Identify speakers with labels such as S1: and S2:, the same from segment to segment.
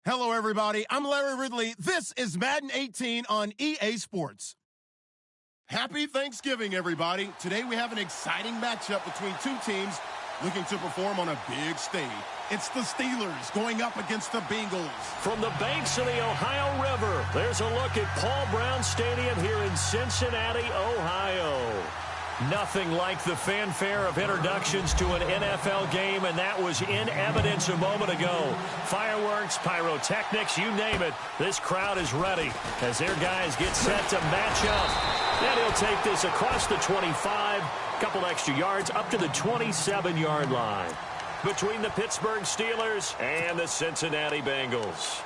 S1: Hello, everybody. I'm Larry Ridley. This is Madden 18 on EA Sports. Happy Thanksgiving, everybody. Today we have an exciting matchup between two teams looking to perform on a big stage. It's the Steelers going up against the Bengals.
S2: From the banks of the Ohio River, there's a look at Paul Brown Stadium here in Cincinnati, Ohio. Nothing like the fanfare of introductions to an NFL game, and that was in evidence a moment ago. Fireworks, pyrotechnics, you name it. This crowd is ready as their guys get set to match up. And he'll take this across the 25, couple extra yards up to the 27-yard line between the Pittsburgh Steelers and the Cincinnati Bengals.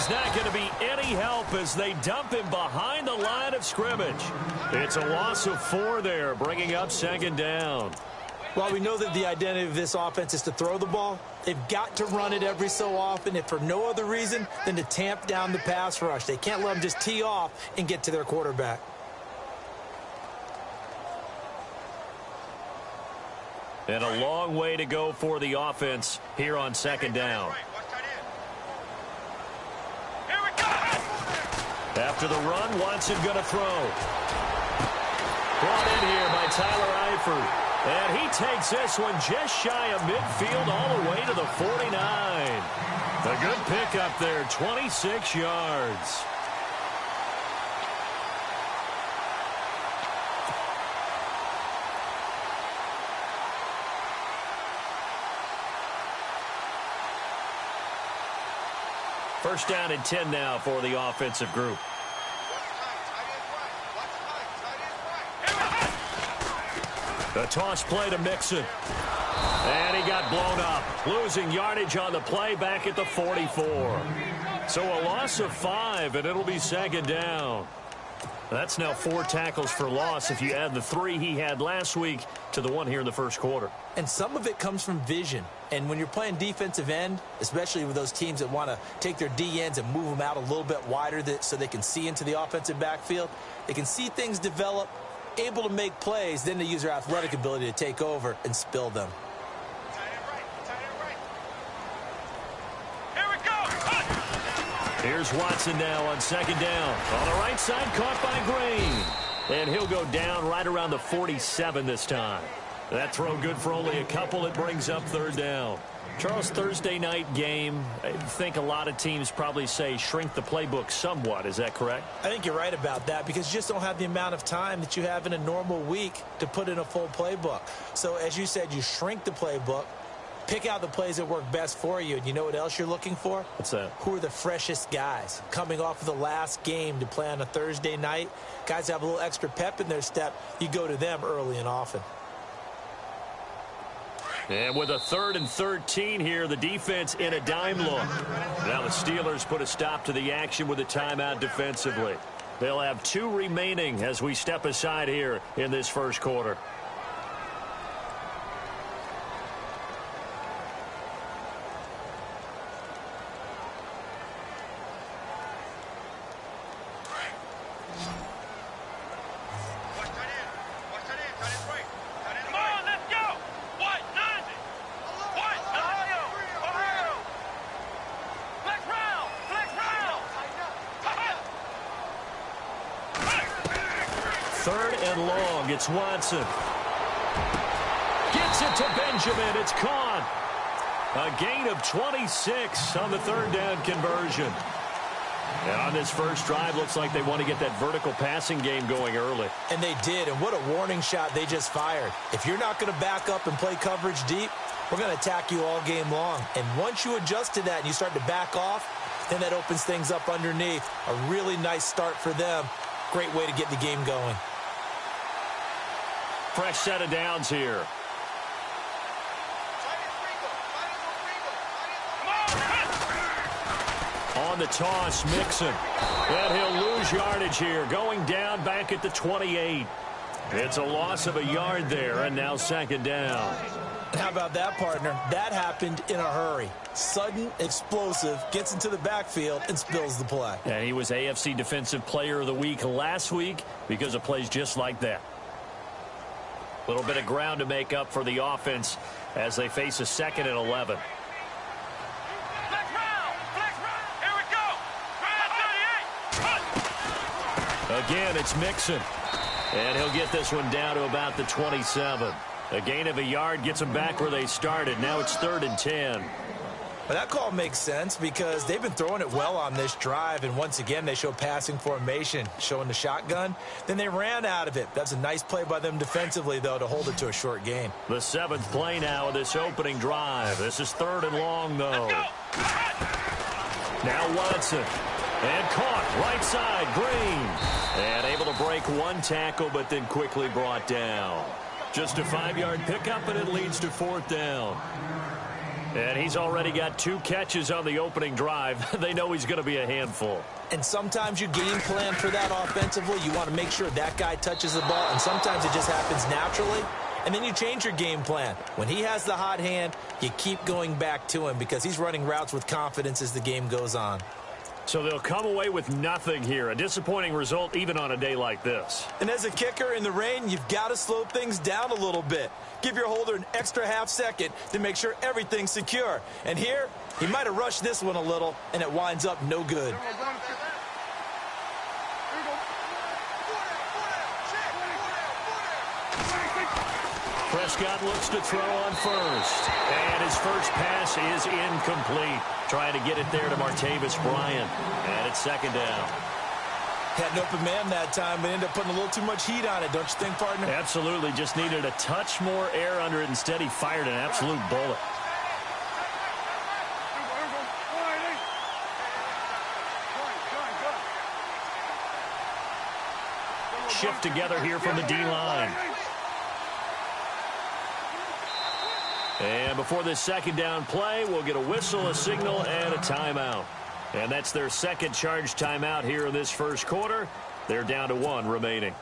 S2: Not going to be any help as they dump him behind the line of scrimmage. It's a loss of 4 there, bringing up second down.
S3: While we know that the identity of this offense is to throw the ball, they've got to run it every so often, if for no other reason than to tamp down the pass rush. They can't let them just tee off and get to their quarterback.
S2: And a long way to go for the offense here on second down. After the run, Watson going to throw. Brought in here by Tyler Eifert. And he takes this one just shy of midfield all the way to the 49. A good pickup there, 26 yards. First down and 10 now for the offensive group. The toss play to Mixon. And he got blown up. Losing yardage on the play back at the 44. So a loss of 5, and it'll be second down. That's now 4 tackles for loss if you add the 3 he had last week to the 1 here in the first quarter.
S3: And some of it comes from vision. And when you're playing defensive end, especially with those teams that want to take their D ends and move them out a little bit wider so they can see into the offensive backfield, they can see things develop, able to make plays, then they use their athletic ability to take over and spill them.
S2: Here's Watson now on second down. On the right side, caught by Green. And he'll go down right around the 47 this time. That throw good for only a couple. It brings up third down. Charles, Thursday night game, I think a lot of teams probably say shrink the playbook somewhat. Is that correct?
S3: I think you're right about that because you just don't have the amount of time that you have in a normal week to put in a full playbook. So as you said, you shrink the playbook. Pick out the plays that work best for you. And you know what else you're looking for?
S2: What's that?
S3: Who are the freshest guys? Coming off of the last game to play on a Thursday night, guys have a little extra pep in their step. You go to them early and often.
S2: And with a 3rd and 13 here, the defense in a dime look. Now the Steelers put a stop to the action with a timeout defensively. They'll have 2 remaining as we step aside here in this first quarter. It's Watson. Gets it to Benjamin. It's caught. A gain of 26 on the 3rd down conversion. And on this first drive, looks like they want to get that vertical passing game going early.
S3: And they did, and what a warning shot they just fired. If you're not going to back up and play coverage deep, we're going to attack you all game long. And once you adjust to that and you start to back off, then that opens things up underneath. A really nice start for them. Great way to get the game going.
S2: Fresh set of downs here. On on the toss, Mixon. And he'll lose yardage here, going down back at the 28. It's a loss of a yard there, and now second down.
S3: How about that, partner? That happened in a hurry. Sudden, explosive, gets into the backfield, and spills the play.
S2: And he was AFC Defensive Player of the Week last week because of plays just like that. A little bit of ground to make up for the offense as they face a 2nd and 11. Again, it's Mixon. And he'll get this one down to about the 27. A gain of a yard gets them back where they started. Now it's 3rd and 10.
S3: Well, that call makes sense because they've been throwing it well on this drive, and once again they show passing formation, showing the shotgun. Then they ran out of it. That's a nice play by them defensively, though, to hold it to a short gain.
S2: The 7th play now of this opening drive. This is 3rd and long, though. Now Watson. And caught right side, Green. And able to break one tackle, but then quickly brought down. Just a 5-yard pickup, and it leads to 4th down. And he's already got 2 catches on the opening drive. They know he's going to be a handful.
S3: And sometimes you game plan for that offensively. You want to make sure that guy touches the ball, and sometimes it just happens naturally. And then you change your game plan. When he has the hot hand, you keep going back to him because he's running routes with confidence as the game goes on.
S2: So they'll come away with nothing here. A disappointing result even on a day like this.
S3: And as a kicker in the rain, you've got to slow things down a little bit. Give your holder an extra half second to make sure everything's secure. And here, he might have rushed this one a little, and it winds up no good.
S2: Prescott looks to throw on first. And his first pass is incomplete. Trying to get it there to Martavis Bryant. And it's 2nd down.
S3: Had an open man that time, but ended up putting a little too much heat on it, don't you think, partner?
S2: Absolutely. Just needed a touch more air under it. Instead, he fired an absolute bullet. Shift together here from the D-line. And before this 2nd down play, we'll get a whistle, a signal, and a timeout. And that's their 2nd charge timeout here in this 1st quarter. They're down to 1 remaining.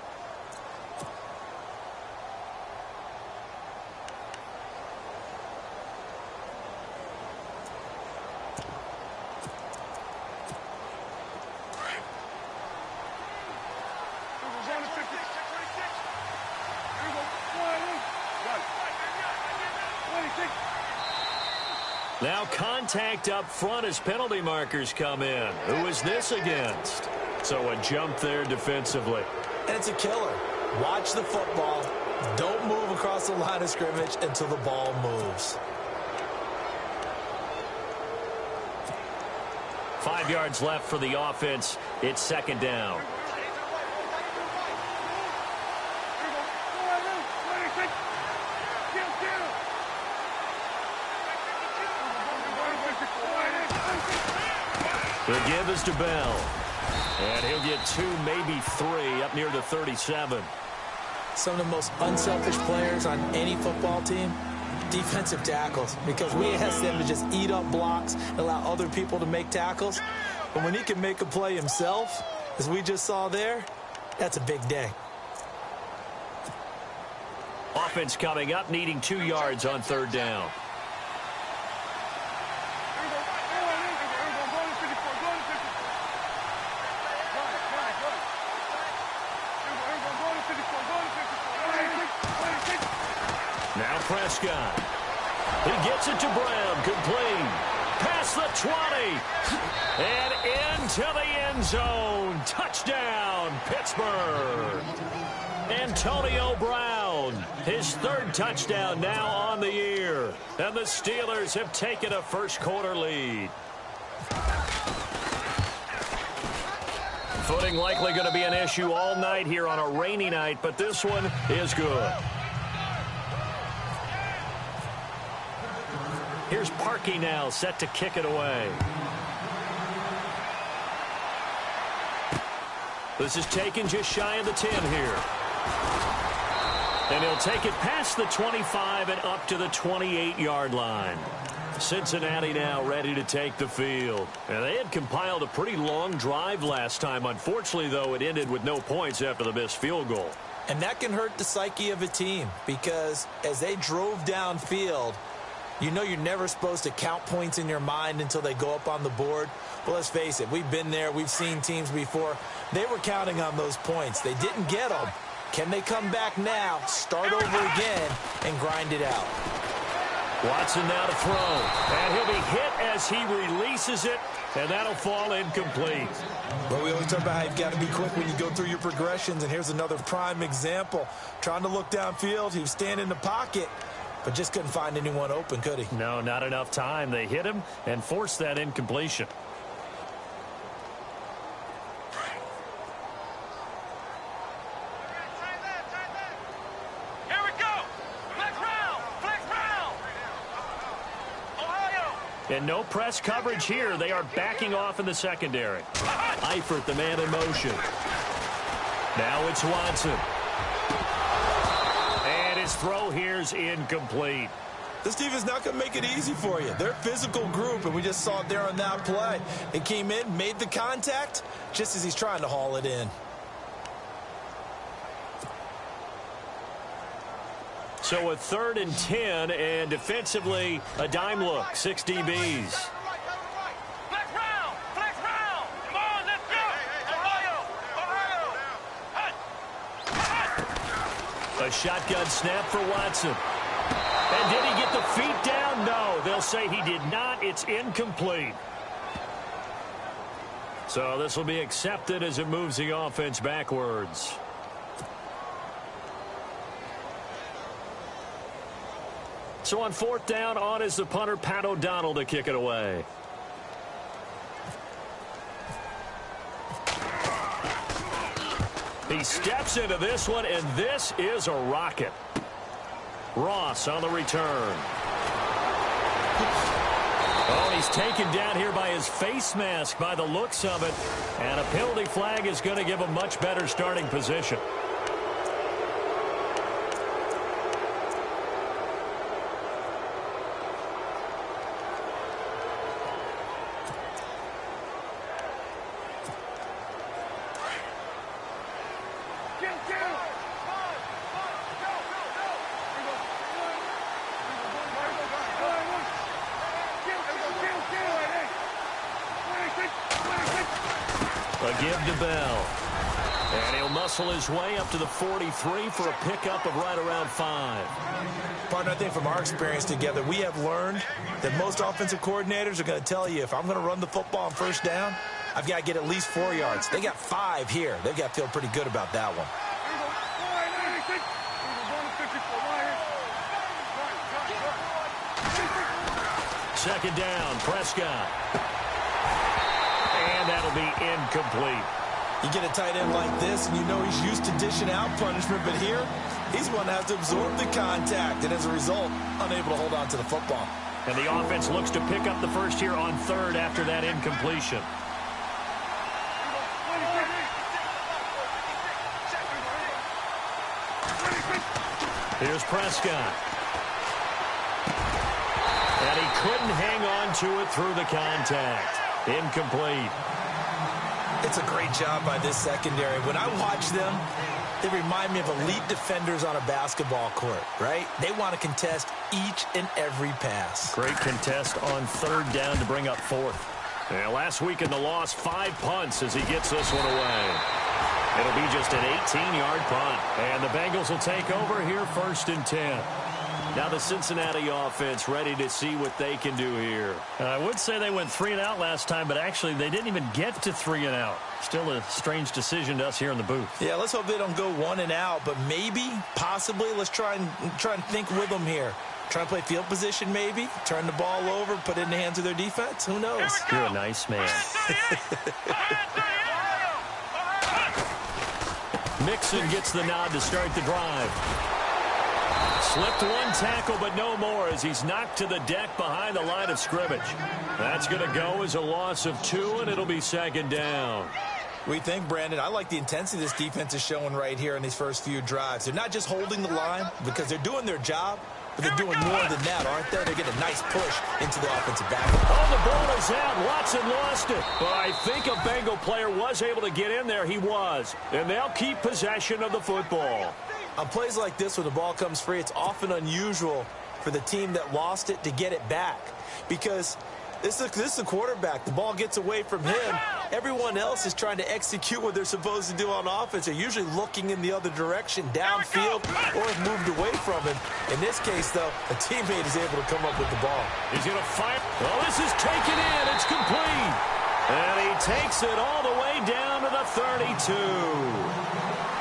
S2: Now contact up front as penalty markers come in. Who is this against? So a jump there defensively.
S3: And it's a killer. Watch the football. Don't move across the line of scrimmage until the ball moves.
S2: 5 yards left for the offense. It's 2nd down. The give is to Bell. And he'll get 2, maybe 3, up near the 37.
S3: Some of the most unselfish players on any football team, defensive tackles, because we ask them to just eat up blocks and allow other people to make tackles. But when he can make a play himself, as we just saw there, that's a big day.
S2: Offense coming up, needing 2 yards on 3rd down. Now Prescott. He gets it to Brown. Complete. Past the 20. And into the end zone. Touchdown, Pittsburgh. Antonio Brown. His 3rd touchdown now on the year. And the Steelers have taken a 1st quarter lead. Footing likely going to be an issue all night here on a rainy night, but this one is good. Here's Parkey now, set to kick it away. This is taken just shy of the 10 here. And he'll take it past the 25 and up to the 28-yard line. Cincinnati now ready to take the field. And they had compiled a pretty long drive last time. Unfortunately, though, it ended with no points after the missed field goal.
S3: And that can hurt the psyche of a team because as they drove downfield, you know you're never supposed to count points in your mind until they go up on the board. Well, let's face it, we've been there. We've seen teams before. They were counting on those points. They didn't get them. Can they come back now, start over again, and grind it out?
S2: Watson now to throw. And he'll be hit as he releases it, and that'll fall incomplete.
S3: But we always talk about how you've got to be quick when you go through your progressions, and here's another prime example. Trying to look downfield, he was standing in the pocket, but just couldn't find anyone open, could he?
S2: No, not enough time. They hit him and forced that incompletion. And no press coverage here. They are backing off in the secondary. Eifert, the man in motion. Now it's Watson. And his throw here's incomplete.
S3: This defense not going to make it easy for you. They're a physical group, and we just saw it there on that play. It came in, made the contact, just as he's trying to haul it in.
S2: So a 3rd and 10, and defensively, a dime look, 6 DBs. A shotgun snap for Watson. And did he get the feet down? No, they'll say he did not. It's incomplete. So this will be accepted as it moves the offense backwards. So on 4th down, on is the punter, Pat O'Donnell, to kick it away. He steps into this one, and this is a rocket. Ross on the return. Oh, he's taken down here by his face mask by the looks of it. And a penalty flag is going to give him much better starting position. Give to Bell. And he'll muscle his way up to the 43 for a pickup of right around 5.
S3: Partner, I think from our experience together, we have learned that most offensive coordinators are going to tell you, if I'm going to run the football on 1st down, I've got to get at least 4 yards. They got 5 here. They've got to feel pretty good about that one.
S2: 2nd down, Prescott. And that'll be incomplete.
S3: You get a tight end like this, and you know he's used to dishing out punishment, but here, he's one that has to absorb the contact, and as a result, unable to hold on to the football.
S2: And the offense looks to pick up the first here on 3rd after that incompletion. Here's Prescott. And he couldn't hang on to it through the contact. Incomplete.
S3: It's a great job by this secondary. When I watch them, they remind me of elite defenders on a basketball court, right? They want to contest each and every pass.
S2: Great contest on 3rd down to bring up 4th. Yeah, last week in the loss, 5 punts as he gets this one away. It'll be just an 18-yard punt. And the Bengals will take over here 1st and 10. Now the Cincinnati offense ready to see what they can do here. I would say they went 3 and out last time, but actually they didn't even get to 3 and out. Still a strange decision to us here in the booth.
S3: Yeah, let's hope they don't go 1 and out, but maybe, possibly, let's try and think with them here. Try and play field position maybe, turn the ball over, put it in the hands of their defense. Who knows?
S2: You're a nice man. Mixon gets the nod to start the drive. Slipped 1 tackle, but no more as he's knocked to the deck behind the line of scrimmage. That's going to go as a loss of 2, and it'll be 2nd down.
S3: We think, Brandon, I like the intensity this defense is showing right here in these first few drives. They're not just holding the line because they're doing their job, but they're doing more than that, aren't they? They're getting a nice push into the offensive backfield.
S2: Oh, the ball is out. Watson lost it. But I think a Bengal player was able to get in there. He was. And they'll keep possession of the football.
S3: On plays like this, when the ball comes free, it's often unusual for the team that lost it to get it back. Because this is the quarterback. The ball gets away from him. Everyone else is trying to execute what they're supposed to do on offense. They're usually looking in the other direction, downfield, or have moved away from him. In this case, though, a teammate is able to come up with the ball.
S2: He's going to fire. Well, this is taken in. It's complete. And he takes it all the way down to the 32.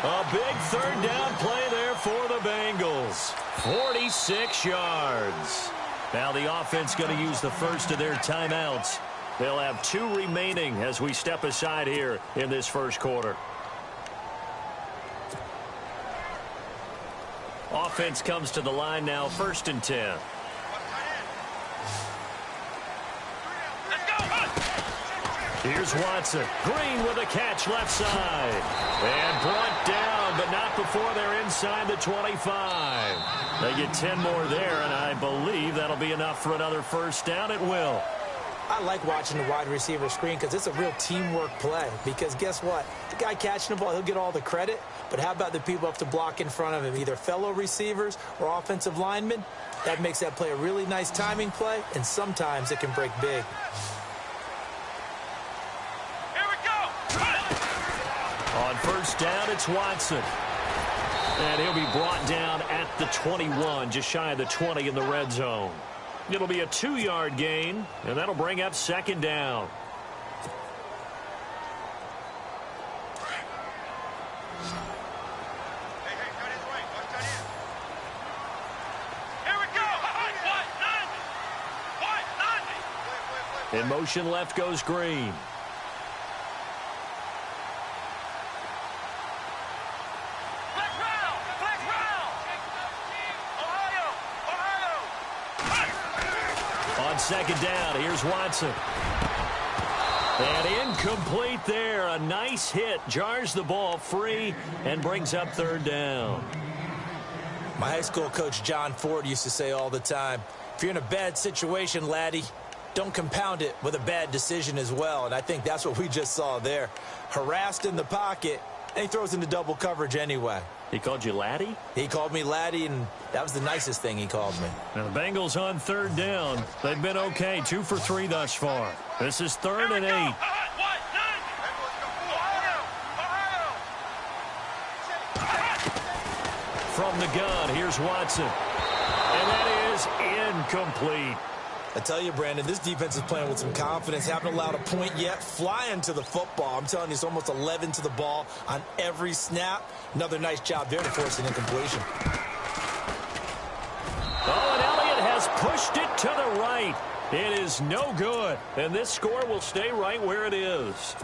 S2: A big third down play there for the Bengals. 46 yards. Now the offense going to use the first of their timeouts. They'll have 2 remaining as we step aside here in this first quarter. Offense comes to the line now, 1st and 10. Here's Watson. Green with a catch left side. And brought down, but not before they're inside the 25. They get 10 more there, and I believe that'll be enough for another first down. It will.
S3: I like watching the wide receiver screen because it's a real teamwork play. Because guess what? The guy catching the ball, he'll get all the credit. But how about the people up to block in front of him, either fellow receivers or offensive linemen? That makes that play a really nice timing play, and sometimes it can break big.
S2: On first down, it's Watson. And he'll be brought down at the 21, just shy of the 20 in the red zone. It'll be a 2-yard gain, and that'll bring up 2nd down. In motion left goes Green. On 2nd down, here's Watson. And incomplete there. A nice hit. Jars the ball free and brings up 3rd down.
S3: My high school coach, John Ford, used to say all the time, if you're in a bad situation, laddie, don't compound it with a bad decision as well. And I think that's what we just saw there. Harassed in the pocket, and he throws into double coverage anyway.
S2: He called you laddie?
S3: He called me laddie, and that was the nicest thing he called me.
S2: Now the Bengals on 3rd down. They've been okay, 2 for 3 thus far. This is 3rd and 8. From the gun, here's Watson. And that is incomplete.
S3: I tell you, Brandon, this defense is playing with some confidence. Haven't allowed a point yet. Flying to the football. I'm telling you, it's almost 11 to the ball on every snap. Another nice job there to force an incompletion.
S2: Oh, and Elliott has pushed it to the right. It is no good. And this score will stay right where it is.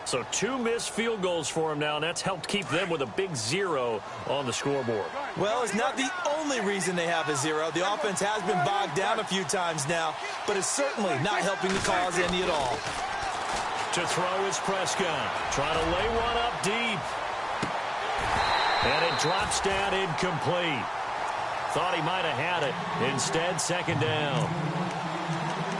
S2: So 2 missed field goals for him now, and that's helped keep them with a big 0 on the scoreboard.
S3: Well, it's not the only reason they have a 0. The offense has been bogged down a few times now, but it's certainly not helping the cause any at all.
S2: To throw is Prescott. Trying to lay one up deep. And it drops down incomplete. Thought he might have had it. Instead, 2nd down.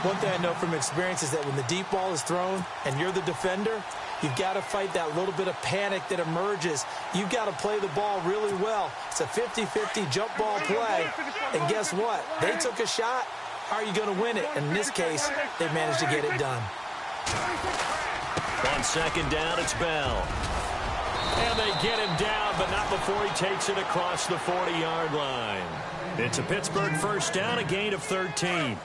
S3: One thing I know from experience is that when the deep ball is thrown and you're the defender, you've got to fight that little bit of panic that emerges. You've got to play the ball really well. It's a 50-50 jump ball play. And guess what? They took a shot. How are you going to win it? And in this case, they managed to get it done.
S2: On 2nd down, it's Bell. And they get him down, but not before he takes it across the 40-yard line. It's a Pittsburgh first down, a gain of 13.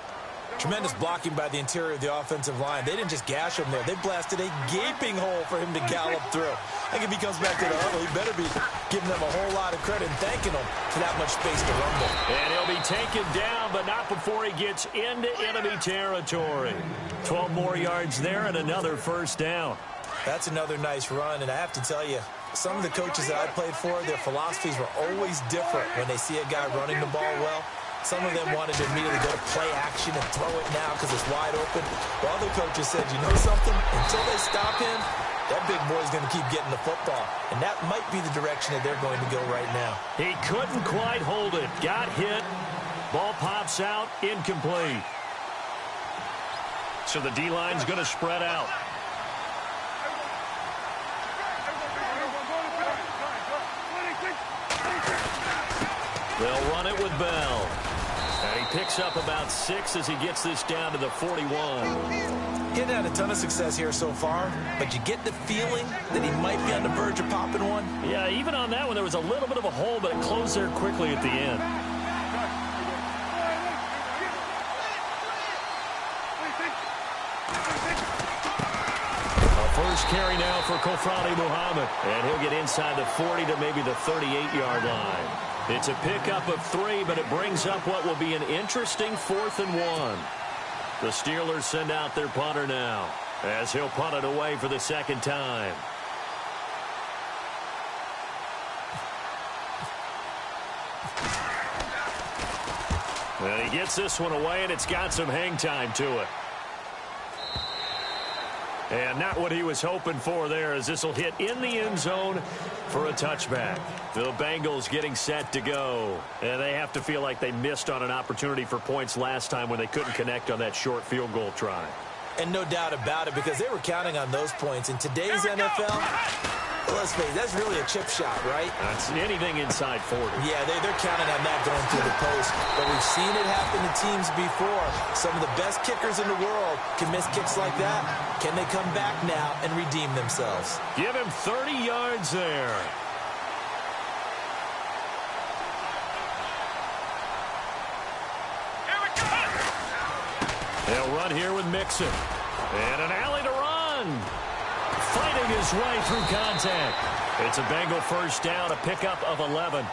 S3: Tremendous blocking by the interior of the offensive line. They didn't just gash him there. They blasted a gaping hole for him to gallop through. I think if he comes back to the huddle, he better be giving them a whole lot of credit and thanking them for that much space to rumble.
S2: And he'll be taken down, but not before he gets into enemy territory. 12 more yards there and another first down.
S3: That's another nice run, and I have to tell you, some of the coaches that I played for, their philosophies were always different when they see a guy running the ball well. Some of them wanted to immediately go to play action and throw it now because it's wide open. While other coaches said, you know something? Until they stop him, that big boy's going to keep getting the football. And that might be the direction that they're going to go right now.
S2: He couldn't quite hold it. Got hit. Ball pops out, incomplete. So the D-line's going to spread out. They'll run it with Bell. And he picks up about 6 as he gets this down to the 41.
S3: He hadn't had a ton of success here so far, but you get the feeling that he might be on the verge of popping one.
S2: Yeah, even on that one, there was a little bit of a hole, but it closed there quickly at the end. A first carry now for Kofrani Muhammad, and he'll get inside the 40 to maybe the 38-yard line. It's a pickup of 3, but it brings up what will be an interesting 4th and 1. The Steelers send out their punter now, as he'll punt it away for the second time. And he gets this one away, and it's got some hang time to it. And not what he was hoping for there, as this will hit in the end zone for a touchback. The Bengals getting set to go. And they have to feel like they missed on an opportunity for points last time when they couldn't connect on that short field goal try.
S3: And no doubt about it, because they were counting on those points. In today's NFL, let's face it, that's really a chip shot, right?
S2: That's anything inside 40.
S3: Yeah, they're counting on that going through the post. But we've seen it happen to teams before. Some of the best kickers in the world can miss kicks like that. Can they come back now and redeem themselves?
S2: Give him 30 yards there. They'll run here with Mixon. And an alley to run. Fighting his way through contact. It's a Bengal first down, a pickup of 11.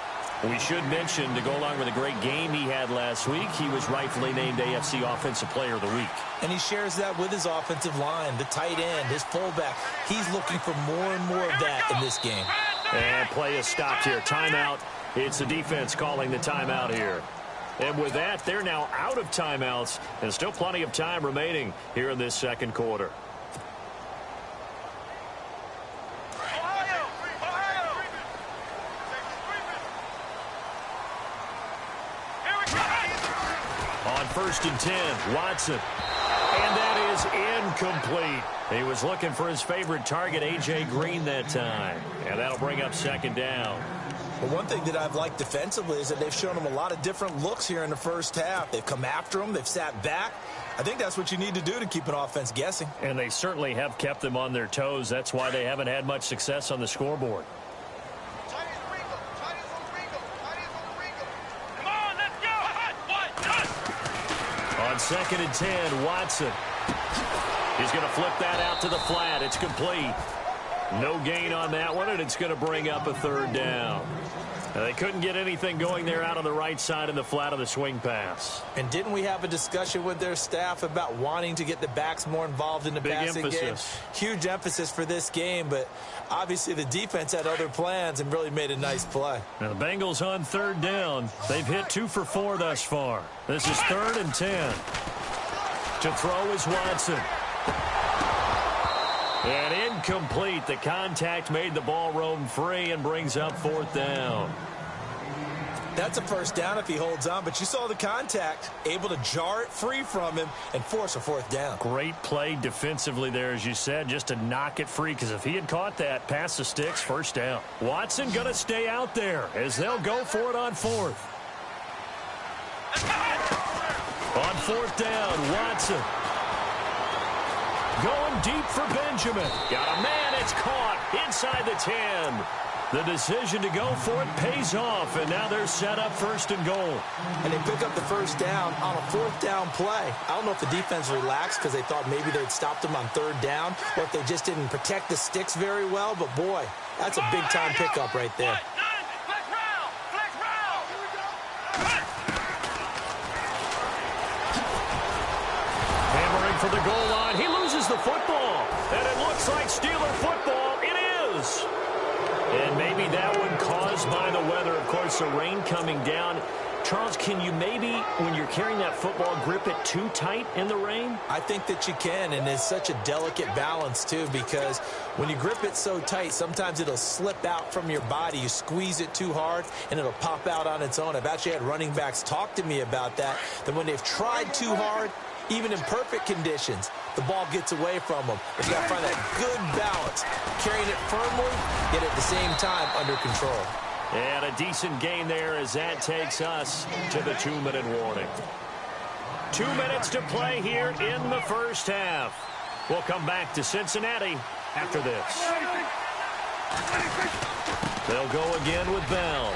S2: We should mention, to go along with a great game he had last week, he was rightfully named AFC Offensive Player of the Week.
S3: And he shares that with his offensive line, the tight end, his fullback. He's looking for more and more of that in this game.
S2: And play is stopped here. Timeout. It's the defense calling the timeout here. And with that, they're now out of timeouts, and still plenty of time remaining here in this second quarter. On 1st and 10, Watson. And that is incomplete. He was looking for his favorite target, A.J. Green, that time. And that'll bring up second down.
S3: Well, one thing that I've liked defensively is that they've shown him a lot of different looks here in the first half. They've come after him. They've sat back. I think that's what you need to do to keep an offense guessing.
S2: And they certainly have kept them on their toes. That's why they haven't had much success on the scoreboard. On 2nd and 10, Watson. He's going to flip that out to the flat. It's complete. No gain on that one, and it's going to bring up a 3rd down. Now, they couldn't get anything going there out on the right side in the flat of the swing pass.
S3: And didn't we have a discussion with their staff about wanting to get the backs more involved in the passing game? Huge emphasis for this game, but obviously the defense had other plans and really made a nice play.
S2: Now the Bengals on 3rd down. They've hit 2 for 4 thus far. This is 3rd and 10. To throw is Watson. And incomplete. The contact made the ball roam free and brings up 4th down.
S3: That's a first down if he holds on, but you saw the contact, able to jar it free from him and force a 4th down.
S2: Great play defensively there, as you said, just to knock it free, because if he had caught that, past the sticks, first down. Watson going to stay out there as they'll go for it on 4th. On 4th down, Watson. Going deep for Benjamin. Got a man. It's caught inside the 10. The decision to go for it pays off, and now they're set up 1st and goal.
S3: And they pick up the first down on a 4th down play. I don't know if the defense relaxed because they thought maybe they'd stopped them on 3rd down, or if they just didn't protect the sticks very well. But, boy, that's a big-time pickup right there.
S2: For the goal line, he loses the football, and it looks like Steeler football. It is. And maybe that one caused by the weather. Of course, the rain coming down Charles, can you maybe, when you're carrying that football, grip it too tight in the rain?
S3: I think that you can, and it's such a delicate balance, too, because when you grip it so tight, sometimes it'll slip out from your body. You squeeze it too hard, and it'll pop out on its own. I've actually had running backs talk to me about that when they've tried too hard, even in perfect conditions, the ball gets away from them. But you got to find that good balance, carrying it firmly, yet at the same time under control.
S2: And a decent gain there as that takes us to the 2-minute warning. 2 minutes to play here in the first half. We'll come back to Cincinnati after this. They'll go again with Bell.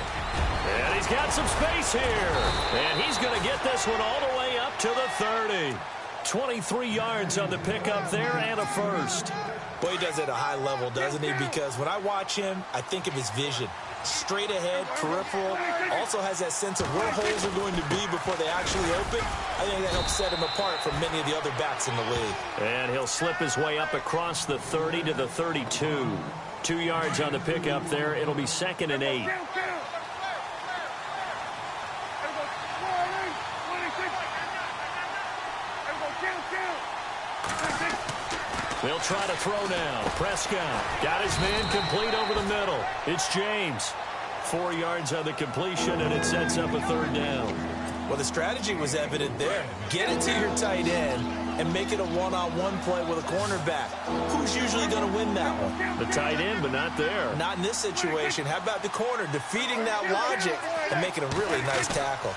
S2: And he's got some space here. And he's going to get this one all the way up to the 30. 23 yards on the pickup there and a first.
S3: Boy, he does it at a high level, doesn't he? Because when I watch him, I think of his vision. Straight ahead, peripheral, also has that sense of where holes are going to be before they actually open. I think that helps set him apart from many of the other backs in the league.
S2: And he'll slip his way up across the 30 to the 32. 2 yards on the pickup there. It'll be 2nd and 8. They'll try to throw now. Prescott got his man complete over the middle. It's James. 4 yards on the completion, and it sets up a 3rd down.
S3: Well, the strategy was evident there. Get it to your tight end and make it a one-on-one play with a cornerback. Who's usually going to win that one?
S2: The tight end, but not there.
S3: Not in this situation. How about the corner defeating that logic and making a really nice tackle?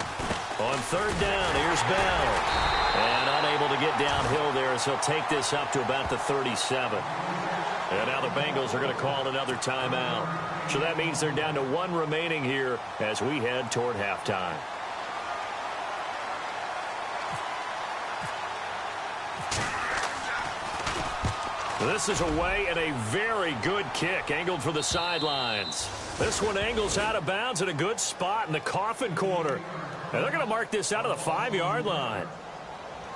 S2: On 3rd down, here's Bell. And unable to get downhill there as he'll take this up to about the 37. And now the Bengals are going to call another timeout. So that means they're down to 1 remaining here as we head toward halftime. This is away and a very good kick angled for the sidelines. This one angles out of bounds in a good spot in the coffin corner. And they're going to mark this out of the 5-yard line.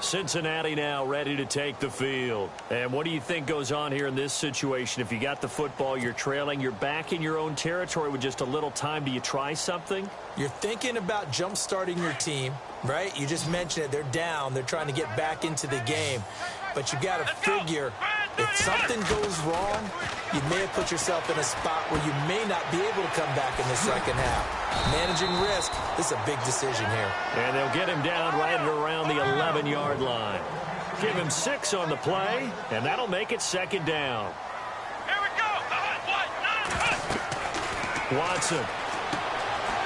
S2: Cincinnati now ready to take the field. And what do you think goes on here in this situation? If you got the football, you're trailing, you're back in your own territory with just a little time. Do you try something?
S3: You're thinking about jump-starting your team, right? You just mentioned it. They're down. They're trying to get back into the game. But you got to figure if something goes wrong, you may have put yourself in a spot where you may not be able to come back in the second half. Managing risk, this is a big decision here.
S2: And they'll get him down right at around the 11-yard line. Give him 6 on the play, and that'll make it 2nd down.
S4: Here we go.
S2: Watson.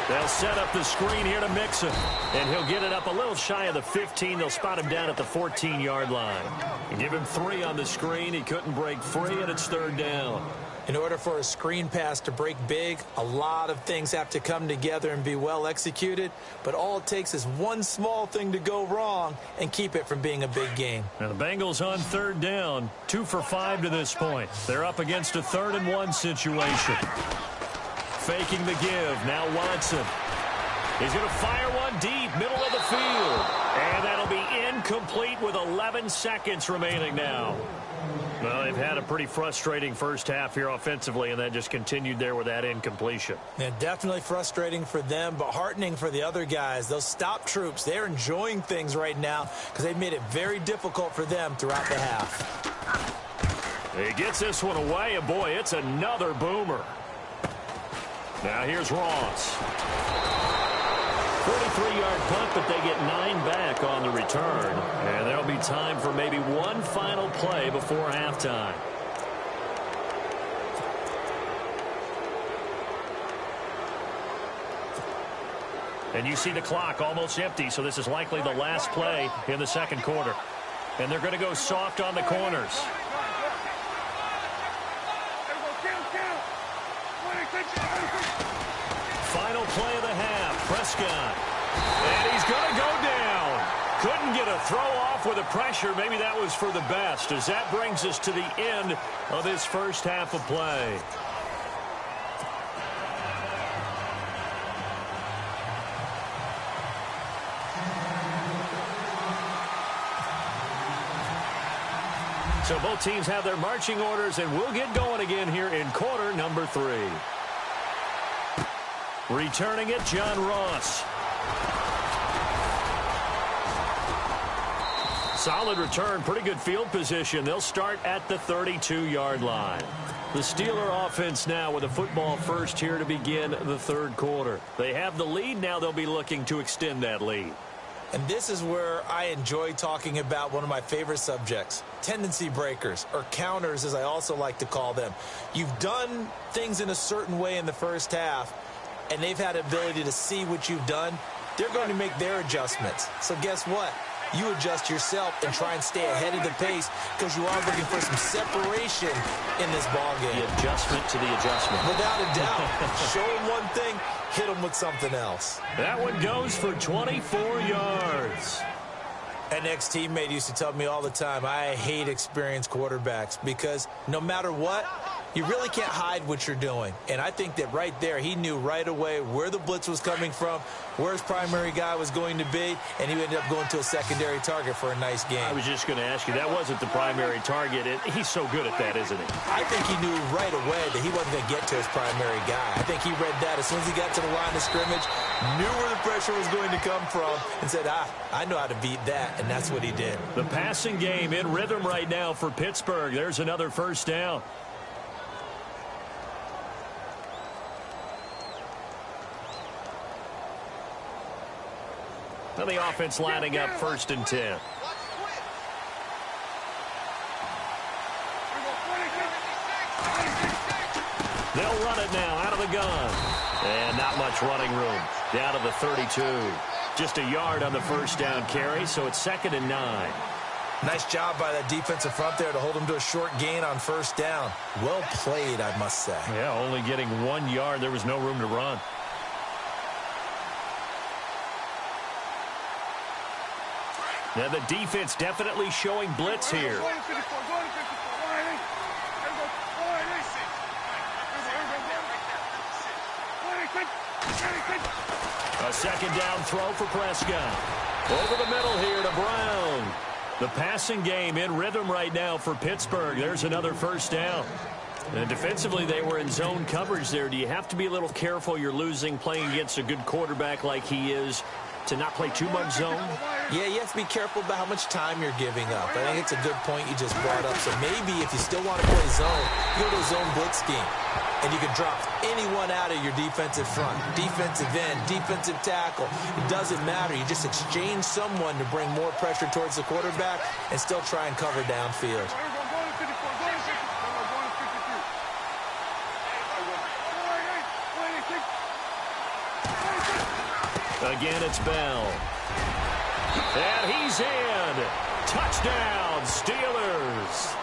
S2: They'll set up the screen here to Mixon. And he'll get it up a little shy of the 15. They'll spot him down at the 14-yard line. And give him 3 on the screen. He couldn't break free, and it's 3rd down.
S3: In order for a screen pass to break big, a lot of things have to come together and be well executed. But all it takes is one small thing to go wrong and keep it from being a big game.
S2: Now the Bengals on 3rd down. 2 for 5 to this point. They're up against a 3rd and 1 situation. Faking the give. Now Watson. He's going to fire one deep, middle of the field. And that'll be incomplete with 11 seconds remaining now. Well, they've had a pretty frustrating first half here offensively, and that just continued there with that incompletion.
S3: Yeah, definitely frustrating for them, but heartening for the other guys. Those stop troops, they're enjoying things right now because they've made it very difficult for them throughout the half.
S2: He gets this one away, and boy, it's another boomer. Now here's Ross. 43-yard punt, but they get 9 back on the return. And there'll be time for maybe one final play before halftime. And you see the clock almost empty, so this is likely the last play in the 2nd quarter. And they're going to go soft on the corners. Final play of the half, Prescott. And he's going to go down. Couldn't get a throw off with the pressure. Maybe that was for the best, as that brings us to the end of this first half of play. So both teams have their marching orders, and we'll get going again here in quarter number 3. Returning it, John Ross. Solid return, pretty good field position. They'll start at the 32-yard line. The Steeler offense now with a football first here to begin the third quarter. They have the lead. Now they'll be looking to extend that lead.
S3: And this is where I enjoy talking about one of my favorite subjects, tendency breakers, or counters as I also like to call them. You've done things in a certain way in the first half, and they've had the ability to see what you've done. They're going to make their adjustments. So guess what? You adjust yourself and try and stay ahead of the pace because you are looking for some separation in this ballgame.
S2: The adjustment to the adjustment.
S3: Without a doubt. Show them one thing, hit them with something else.
S2: That one goes for 24 yards.
S3: An ex-teammate used to tell me all the time, I hate experienced quarterbacks because no matter what, you really can't hide what you're doing. And I think that right there, he knew right away where the blitz was coming from, where his primary guy was going to be, and he ended up going to a secondary target for a nice game.
S2: I was just going to ask you, that wasn't the primary target. He's so good at that, isn't he?
S3: I think he knew right away that he wasn't going to get to his primary guy. I think he read that as soon as he got to the line of scrimmage, knew where the pressure was going to come from, and said, I know how to beat that, and that's what he did.
S2: The passing game in rhythm right now for Pittsburgh. There's another first down. Now the offense lining up 1st and 10. They'll run it now out of the gun. And not much running room. Down to the 32. Just a yard on the first down carry, so it's 2nd and 9.
S3: Nice job by that defensive front there to hold him to a short gain on first down. Well played, I must say.
S2: Yeah, only getting 1 yard. There was no room to run. Now the defense definitely showing blitz here. A 2nd down throw for Prescott. Over the middle here to Brown. The passing game in rhythm right now for Pittsburgh. There's another first down. And defensively, they were in zone coverage there. Do you have to be a little careful? You're losing playing against a good quarterback like he is to not play too much zone?
S3: Yeah, you have to be careful about how much time you're giving up. I think it's a good point you just brought up. So maybe if you still want to play zone, you go to a zone blitz scheme. And you can drop anyone out of your defensive front. Defensive end, defensive tackle. It doesn't matter. You just exchange someone to bring more pressure towards the quarterback and still try and cover downfield.
S2: Again, it's Bell. And he's in. Touchdown, Steelers.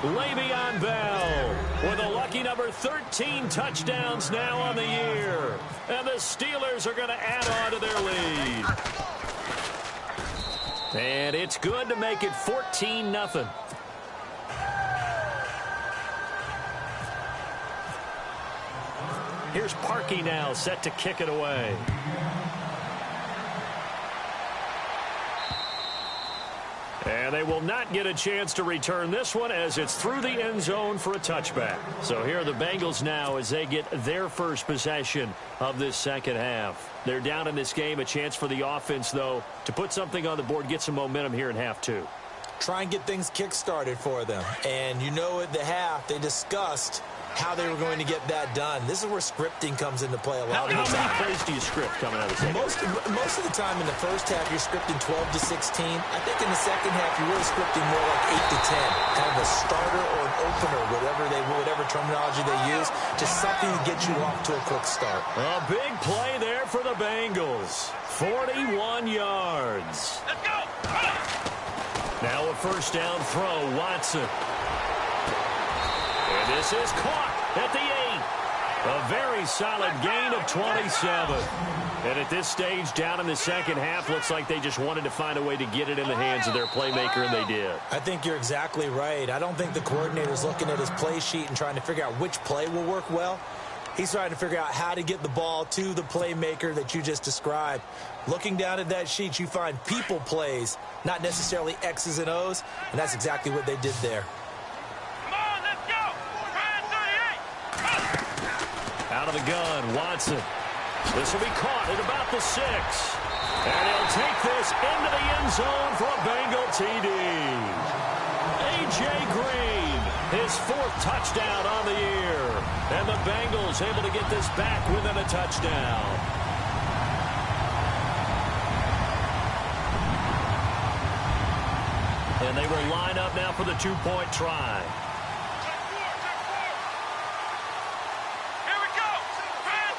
S2: Le'Veon Bell with a lucky number 13 touchdowns now on the year. And the Steelers are going to add on to their lead. And it's good to make it 14-0. Here's Parkey now set to kick it away. And they will not get a chance to return this one as it's through the end zone for a touchback. So here are the Bengals now as they get their first possession of this second half. They're down in this game. A chance for the offense, though, to put something on the board, get some momentum here in half two.
S3: Try and get things kick-started for them. And you know at the half, they discussed how they were going to get that done. This is where scripting comes into play a lot of the time.
S2: How many plays do you script coming out of the second?
S3: Most of the time in the first half, you're scripting 12 to 16. I think in the second half, you're really scripting more like 8 to 10. Kind of a starter or an opener, whatever terminology they use. Just something to get you off to a quick start.
S2: A big play there for the Bengals. 41 yards.
S4: Let's go!
S2: Now a first down throw, Watson. And this is caught at the 8. A very solid gain of 27. And at this stage, down in the second half, looks like they just wanted to find a way to get it in the hands of their playmaker, and they did.
S3: I think you're exactly right. I don't think the coordinator's looking at his play sheet and trying to figure out which play will work well. He's trying to figure out how to get the ball to the playmaker that you just described. Looking down at that sheet, you find people plays, not necessarily X's and O's, and that's exactly what they did there.
S4: Come on, let's go!
S2: Out of the gun, Watson. This will be caught at about the 6. And he'll take this into the end zone for a Bengal TD. A.J. Green, his 4th touchdown on the year. And the Bengals able to get this back within a touchdown. And they will line up now for the 2-point try.
S4: Here we go. Man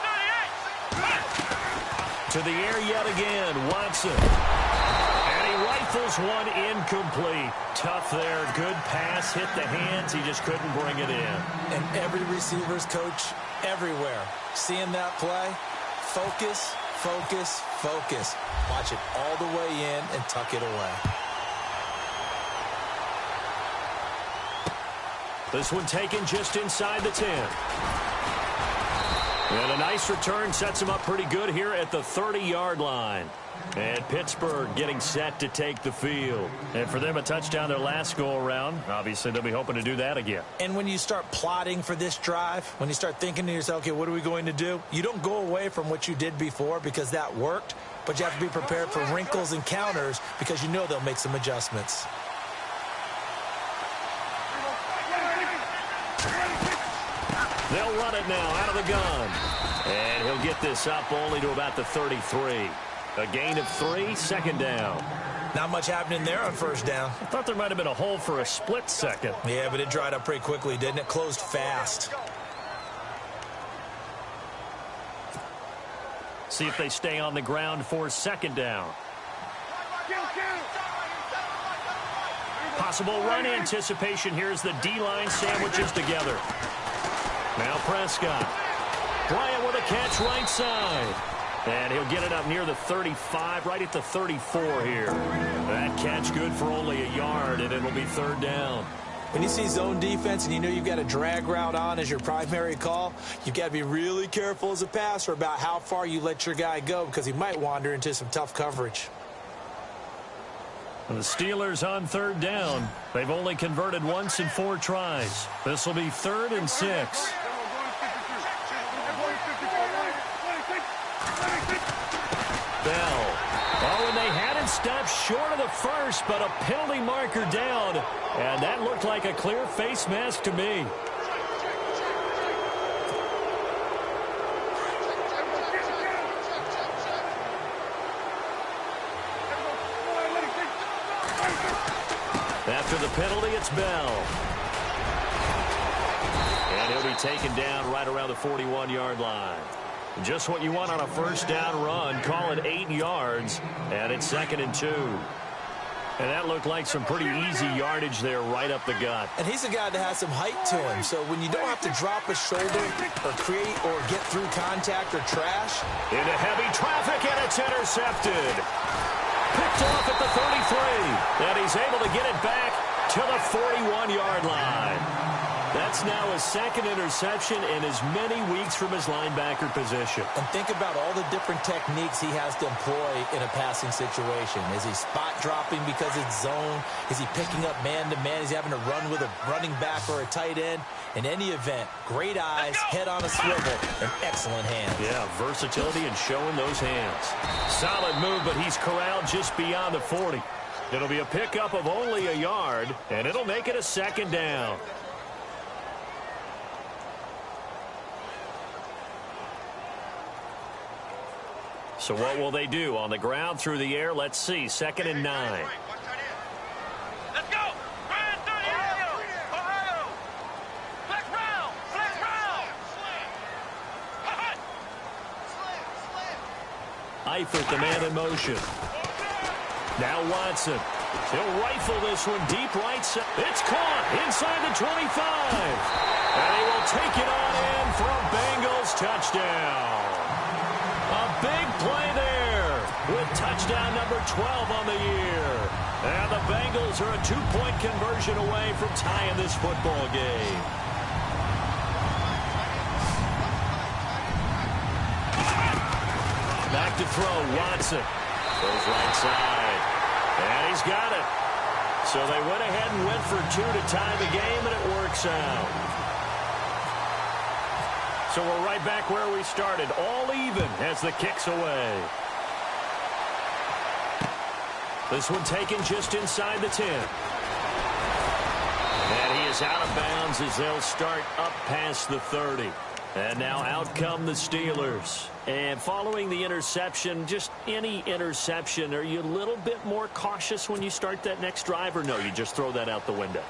S4: 38.
S2: To the air yet again, Watson. And he rifles one incomplete. Tough there. Good pass. Hit the hands. He just couldn't bring it in.
S3: And every receiver's coach everywhere, seeing that play, focus, focus, focus. Watch it all the way in and tuck it away.
S2: This one taken just inside the 10. And a nice return sets him up pretty good here at the 30-yard line. And Pittsburgh getting set to take the field. And for them, a touchdown their last go-around. Obviously, they'll be hoping to do that again.
S3: And when you start plotting for this drive, when you start thinking to yourself, okay, what are we going to do? You don't go away from what you did before because that worked, but you have to be prepared for wrinkles and counters because you know they'll make some adjustments.
S2: They'll run it now out of the gun. And he'll get this up only to about the 33. A gain of 3, 2nd down.
S3: Not much happening there on 1st down.
S2: I thought there might have been a hole for a split second.
S3: Yeah, but it dried up pretty quickly, didn't it? Closed fast.
S2: See if they stay on the ground for 2nd down. Possible run anticipation here as the D-line sandwiches together. Now Prescott. Bryant with a catch right side. And he'll get it up near the 35, right at the 34 here. That catch good for only a yard, and it'll be 3rd down.
S3: When you see zone defense and you know you've got a drag route on as your primary call, you've got to be really careful as a passer about how far you let your guy go because he might wander into some tough coverage.
S2: The Steelers on 3rd down. They've only converted once in 4 tries. This will be 3rd and 6. Bell. Oh, and they had it stopped short of the 1st, but a penalty marker down. And that looked like a clear face mask to me. After the penalty, it's Bell. And he'll be taken down right around the 41-yard line. Just what you want on a 1st down run. Call it 8 yards, and it's 2nd and 2. And that looked like some pretty easy yardage there right up the gut.
S3: And he's a guy that has some height to him, so when you don't have to drop a shoulder or create or get through contact or trash.
S2: Into heavy traffic, and it's intercepted. Picked off at the 33, and he's able to get it back to the 41-yard line. That's now his 2nd interception in as many weeks from his linebacker position.
S3: And think about all the different techniques he has to employ in a passing situation. Is he spot dropping because it's zone? Is he picking up man-to-man? Is he having to run with a running back or a tight end? In any event, great eyes, head on a swivel, and excellent hands.
S2: Yeah, versatility and showing those hands. Solid move, but he's corralled just beyond the 40. It'll be a pickup of only a yard, and it'll make it a 2nd down. So what will they do? On the ground, through the air, let's see. 2nd and 9.
S4: Let's go. Man 38. Ohio. Flex round. Flex round.
S2: Eifert, the man in motion. Now Watson. He'll rifle this one deep right side. It's caught inside the 25. And he will take it on in for a Bengals touchdown. A big play there with touchdown number 12 on the year. And the Bengals are a 2-point conversion away from tying this football game. Back to throw, Watson. Goes right side. And he's got it. So they went ahead and went for 2 to tie the game, and it works out. So we're right back where we started, all even as the kick's away. This one taken just inside the 10. And he is out of bounds as they'll start up past the 30. And now out come the Steelers. And following the interception, just any interception, are you a little bit more cautious when you start that next drive, or no, you just throw that out the window?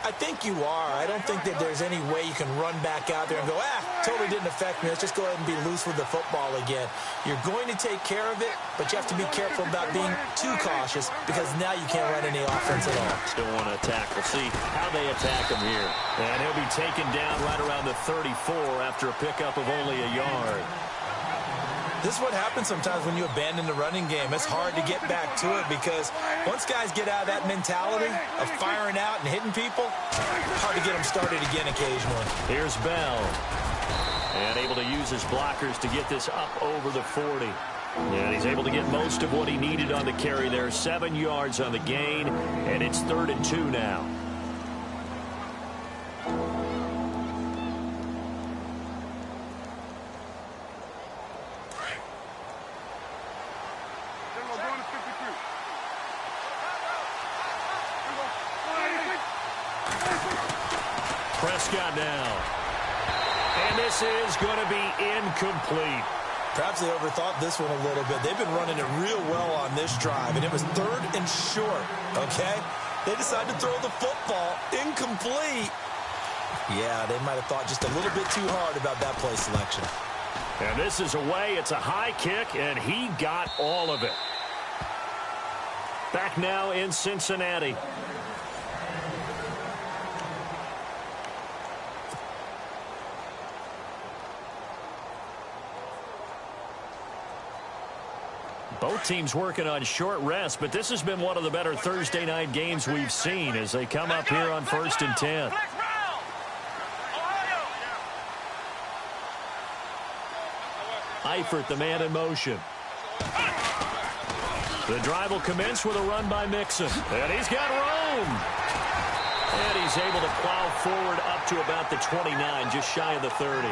S3: I think you are. I don't think that there's any way you can run back out there and go, totally didn't affect me. Let's just go ahead and be loose with the football again. You're going to take care of it, but you have to be careful about being too cautious because now you can't run any offense at all.
S2: Still want to attack. We'll see how they attack him here. And he'll be taken down right around the 34 after a pickup of only a yard.
S3: This is what happens sometimes when you abandon the running game. It's hard to get back to it because once guys get out of that mentality of firing out and hitting people, hard to get them started again occasionally.
S2: Here's Bell. And able to use his blockers to get this up over the 40. And he's able to get most of what he needed on the carry there. 7 yards on the gain, and it's 3rd and 2 now. Prescott now. And this is going to be incomplete.
S3: Perhaps they overthought this one a little bit. They've been running it real well on this drive, and it was 3rd and short, okay? They decided to throw the football incomplete. Yeah, they might have thought just a little bit too hard about that play selection.
S2: And this is away. It's a high kick, and he got all of it. Back now in Cincinnati. Both teams working on short rest, but this has been one of the better Thursday night games we've seen as they come up here on 1st and 10. Eifert, the man in motion. The drive will commence with a run by Mixon. And he's got room. And he's able to plow forward up to about the 29, just shy of the 30.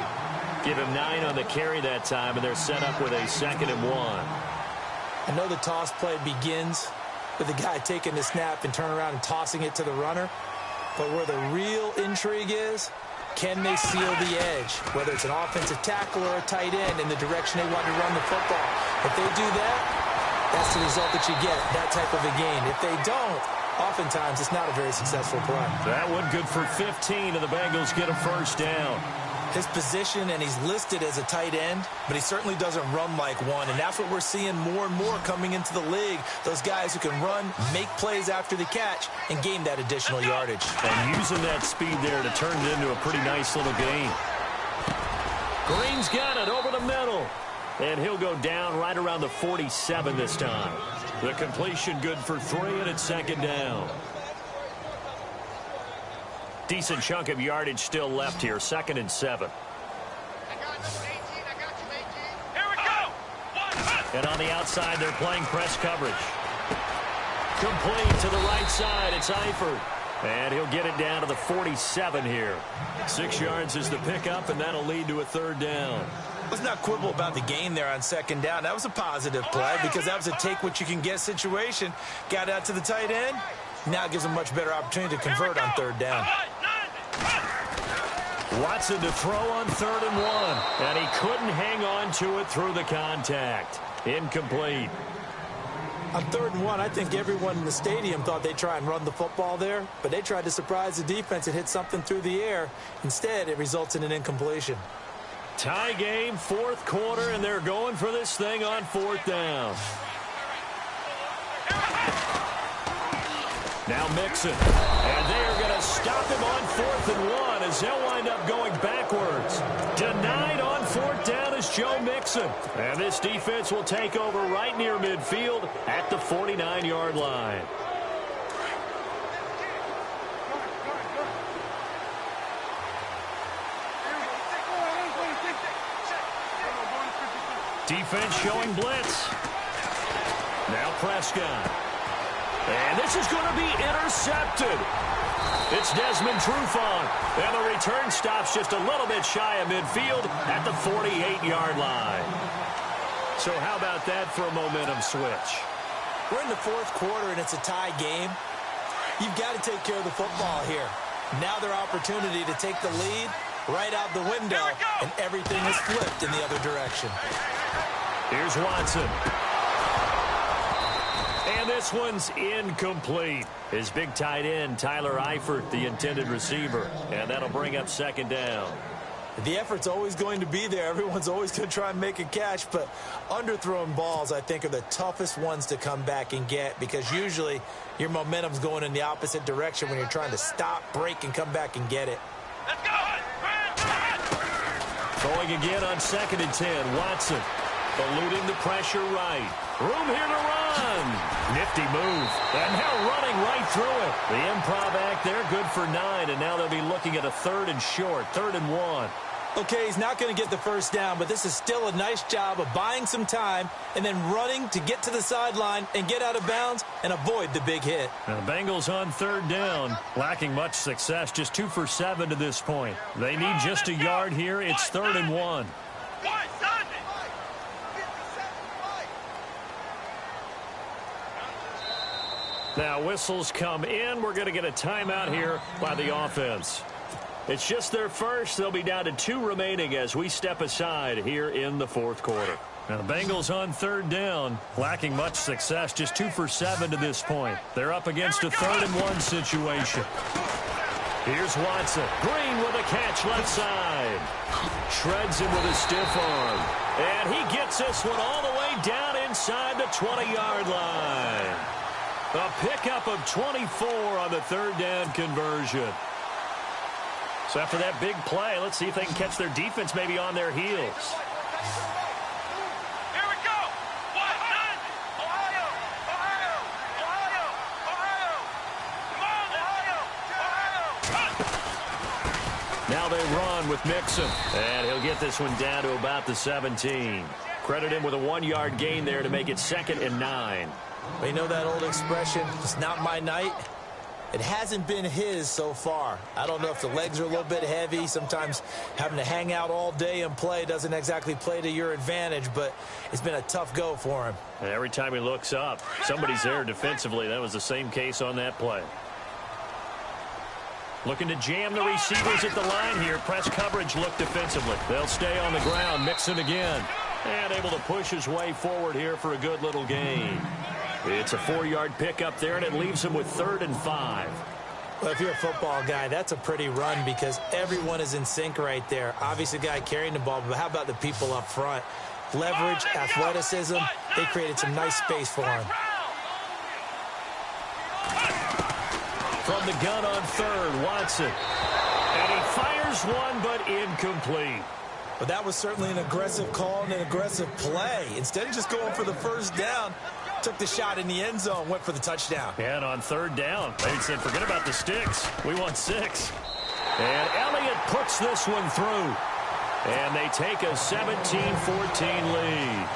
S2: Give him 9 on the carry that time, and they're set up with a 2nd and 1.
S3: I know the toss play begins with the guy taking the snap and turning around and tossing it to the runner. But where the real intrigue is, can they seal the edge? Whether it's an offensive tackle or a tight end in the direction they want to run the football. If they do that, that's the result that you get, that type of a game. If they don't, oftentimes it's not a very successful play.
S2: That one good for 15, and the Bengals get a 1st down.
S3: His position, and he's listed as a tight end, but he certainly doesn't run like one, and that's what we're seeing more and more coming into the league. Those guys who can run, make plays after the catch, and gain that additional yardage.
S2: And using that speed there to turn it into a pretty nice little gain. Green's got it over the middle, and he'll go down right around the 47 this time. The completion good for 3, and it's 2nd down. Decent chunk of yardage still left here. 2nd and 7.
S4: Here we go.
S2: And on the outside, they're playing press coverage. Complete to the right side. It's Eifert. And he'll get it down to the 47 here. 6 yards is the pickup, and that'll lead to a 3rd down.
S3: Let's not quibble about the gain there on 2nd down. That was a positive play because that was a take-what-you-can-get situation. Got out to the tight end. Now gives him a much better opportunity to convert on 3rd down.
S2: Watson to throw on 3rd and 1. And he couldn't hang on to it through the contact. Incomplete.
S3: On 3rd and 1, I think everyone in the stadium thought they'd try and run the football there, but they tried to surprise the defense and hit something through the air. Instead, it results in an incompletion.
S2: Tie game, 4th quarter, and they're going for this thing on 4th down. Now Mixon. And they are going to stop him on 4th and 1 as they'll wind up going backwards. Denied on 4th down is Joe Mixon. And this defense will take over right near midfield at the 49-yard line. Defense showing blitz. Now Prescott. And this is going to be intercepted. It's Desmond Trufant. And the return stops just a little bit shy of midfield at the 48-yard line. So how about that for a momentum switch?
S3: We're in the fourth quarter, and it's a tie game. You've got to take care of the football here. Now their opportunity to take the lead right out the window, and everything is flipped in the other direction.
S2: Here's Watson. And this one's incomplete. His big tight end, Tyler Eifert, the intended receiver. And that'll bring up second down.
S3: The effort's always going to be there. Everyone's always going to try and make a catch, but underthrown balls, I think, are the toughest ones to come back and get because usually your momentum's going in the opposite direction when you're trying to stop, break, and come back and get it.
S4: Let's go.
S2: Going again on 2nd and 10. Watson eluding the pressure right. Room here to run. Nifty move. And now running right through it. The improv act there, good for 9, and now they'll be looking at a 3rd and short, 3rd and 1.
S3: Okay, he's not going to get the first down, but this is still a nice job of buying some time and then running to get to the sideline and get out of bounds and avoid the big hit.
S2: Now the Bengals on 3rd down, lacking much success, just 2 for 7 to this point. They need just a yard here. It's 3rd and 1. Now whistles come in. We're going to get a timeout here by the offense. It's just their first. They'll be down to 2 remaining as we step aside here in the 4th quarter. Now the Bengals on 3rd down, lacking much success, just 2 for 7 to this point. They're up against a 3rd and 1 situation. Here's Watson. Green with a catch left side. Shreds him with a stiff arm. And he gets this one all the way down inside the 20-yard line. A pickup of 24 on the 3rd down conversion. So after that big play, let's see if they can catch their defense maybe on their heels.
S4: Here we go. Watson. Ohio. Ohio. Ohio. Ohio. Come on, Ohio.
S2: Now they run with Mixon. And he'll get this one down to about the 17. Credit him with a 1-yard gain there to make it 2nd and 9.
S3: Well, you know that old expression, it's not my night? It hasn't been his so far. I don't know if the legs are a little bit heavy. Sometimes having to hang out all day and play doesn't exactly play to your advantage, but it's been a tough go for him.
S2: And every time he looks up, somebody's there defensively. That was the same case on that play. Looking to jam the receivers at the line here. Press coverage look defensively. They'll stay on the ground. Mixon again. And able to push his way forward here for a good little gain. It's a 4-yard pickup there, and it leaves him with 3rd and 5.
S3: Well, if you're a football guy, that's a pretty run because everyone is in sync right there. Obviously, the guy carrying the ball, but how about the people up front? Leverage, athleticism, they created some nice space for him.
S2: From the gun on 3rd, Watson. And he fires one, but incomplete.
S3: But that was certainly an aggressive call and an aggressive play. Instead of just going for the first down, took the shot in the end zone, went for the touchdown.
S2: And on 3rd down, they said, forget about the sticks. We want 6. And Elliott puts this one through. And they take a 17-14 lead.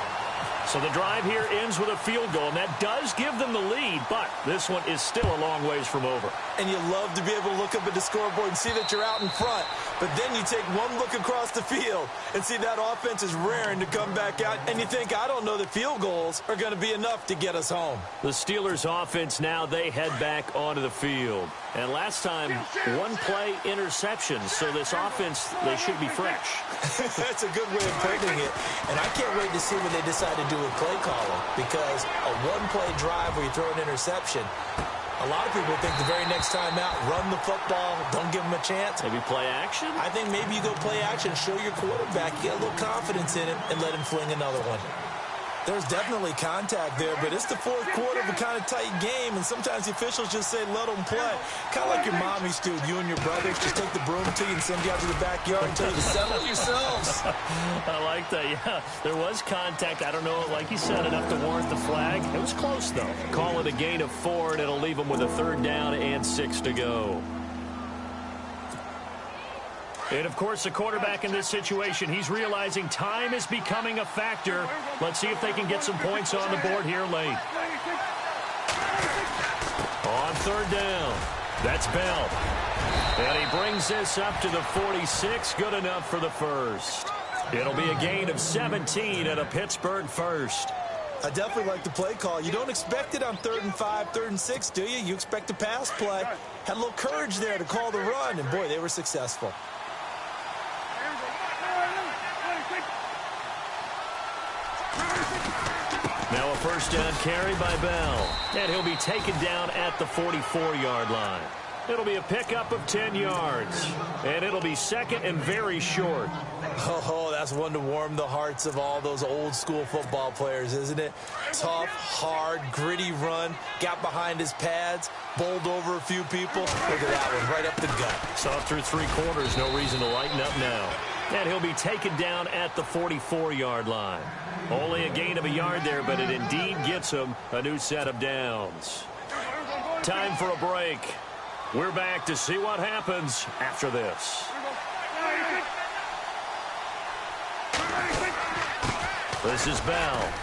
S2: So the drive here ends with a field goal, and that does give them the lead, but this one is still a long ways from over.
S3: And you love to be able to look up at the scoreboard and see that you're out in front, but then you take one look across the field and see that offense is raring to come back out, and you think, I don't know that field goals are going to be enough to get us home.
S2: The Steelers offense now, they head back onto the field. And last time, 1-play interceptions, so this offense, they should be fresh.
S3: That's a good way of putting it. And I can't wait to see what they decide to do with play calling, because a 1-play drive where you throw an interception, a lot of people think the very next time out, run the football, don't give them a chance.
S2: Maybe play action?
S3: I think maybe you go play action, show your quarterback, get a little confidence in him, and let him fling another one. There's definitely contact there, but it's the 4th quarter of a kind of tight game, and sometimes the officials just say, let them play. Kind of like your mom used to, you and your brothers, just take the broom to you and send you out to the backyard and tell you to settle yourselves.
S2: I like that, yeah. There was contact. I don't know, like you said, enough to warrant the flag. It was close, though. Call it a gain of 4, and it'll leave them with a 3rd down and 6 to go. And, of course, the quarterback in this situation, he's realizing time is becoming a factor. Let's see if they can get some points on the board here late. On 3rd down, that's Bell. And he brings this up to the 46, good enough for the first. It'll be a gain of 17 and a Pittsburgh first.
S3: I definitely like the play call. You don't expect it on 3rd and 5, 3rd and 6, do you? You expect a pass play. Had a little courage there to call the run, and boy, they were successful.
S2: Now a first down carry by Bell, and he'll be taken down at the 44-yard line. It'll be a pickup of 10 yards, and it'll be second and very short.
S3: Oh, that's one to warm the hearts of all those old-school football players, isn't it? Tough, hard, gritty run, got behind his pads, bowled over a few people. Look at that one, right up the gut.
S2: Saw through 3 quarters, no reason to lighten up now. And he'll be taken down at the 44-yard line. Only a gain of a yard there, but it indeed gets him a new set of downs. Time for a break. We're back to see what happens after this. This is Bell.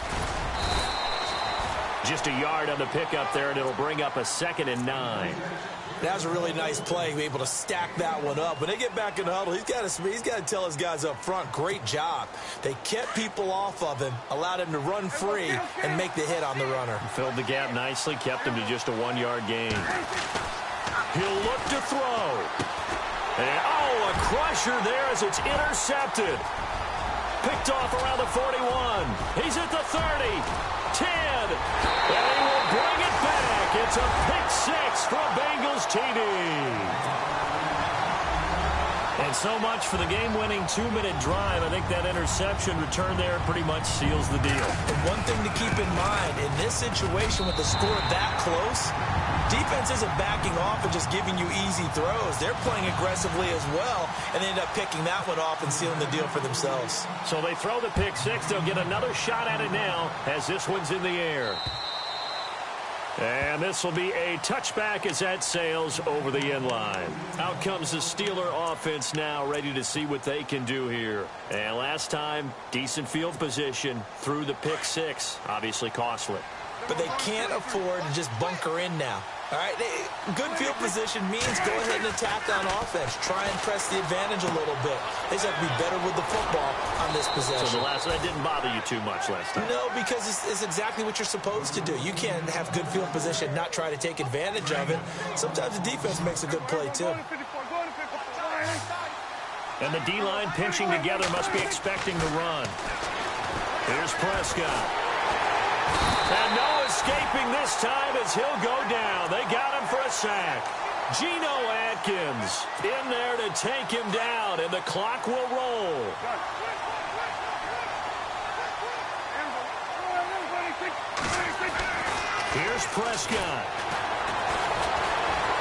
S2: Just a yard on the pickup there, and it'll bring up a 2nd and 9.
S3: That was a really nice play, able to stack that one up. When they get back in the huddle, he's got to tell his guys up front, great job. They kept people off of him, allowed him to run free and make the hit on the runner.
S2: Filled the gap nicely, kept him to just a 1-yard gain. He'll look to throw. And, a crusher there as it's intercepted. Picked off around the 41. He's at the 30, 10, and he will bring it back. It's a pick-6 for a Bengals TD. And so much for the game-winning 2-minute drive. I think that interception return there pretty much seals the deal.
S3: And one thing to keep in mind, in this situation with the score that close, defense isn't backing off and just giving you easy throws. They're playing aggressively as well, and they end up picking that one off and sealing the deal for themselves.
S2: So they throw the pick-6. They'll get another shot at it now as this one's in the air. And this will be a touchback as that sails over the end line. Out comes the Steeler offense now, ready to see what they can do here. And last time, decent field position through the pick-6. Obviously costly.
S3: But they can't afford to just bunker in now. All right, good field position means go ahead and attack on offense. Try and press the advantage a little bit. They just have to be better with the football on this possession.
S2: So that didn't bother you too much last time?
S3: No, because it's exactly what you're supposed to do. You can't have good field position, not try to take advantage of it. Sometimes the defense makes a good play, too.
S2: And the D-line pinching together must be expecting to run. Here's Prescott. And no escaping this time as he'll go down. They got him for a sack. Geno Atkins in there to take him down, and the clock will roll. Here's Prescott.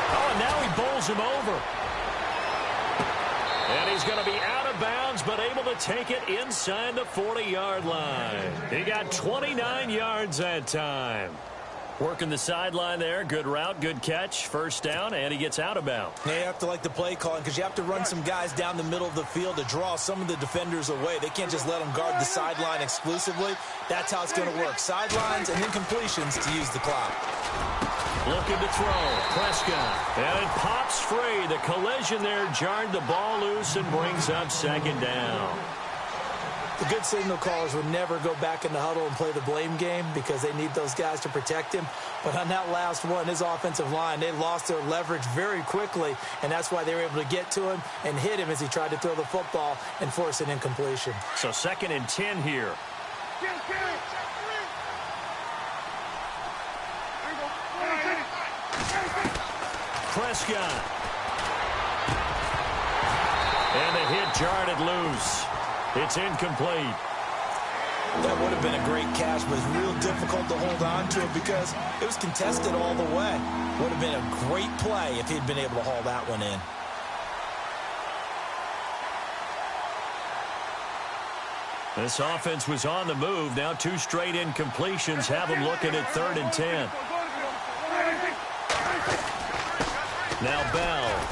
S2: Oh, and now he bowls him over. And he's going to be out of bounds, but able to take it inside the 40-yard line. He got 29 yards that time. Working the sideline there. Good route, good catch. First down, and he gets out of bounds.
S3: Yeah, you have to like the play calling because you have to run some guys down the middle of the field to draw some of the defenders away. They can't just let them guard the sideline exclusively. That's how it's going to work. Sidelines and then completions to use the clock.
S2: Looking to throw. Prescott. And it pops free. The collision there jarred the ball loose and brings up 2nd down.
S3: The good signal callers would never go back in the huddle and play the blame game because they need those guys to protect him. But on that last one, his offensive line, they lost their leverage very quickly, and that's why they were able to get to him and hit him as he tried to throw the football and force an incompletion.
S2: So 2nd and 10 here. Prescott. And the hit jarred it loose. It's incomplete.
S3: That would have been a great catch, but it's real difficult to hold on to it because it was contested all the way. Would have been a great play if he'd been able to haul that one in.
S2: This offense was on the move. Now 2 straight incompletions have them looking at 3rd and 10. Now Bell.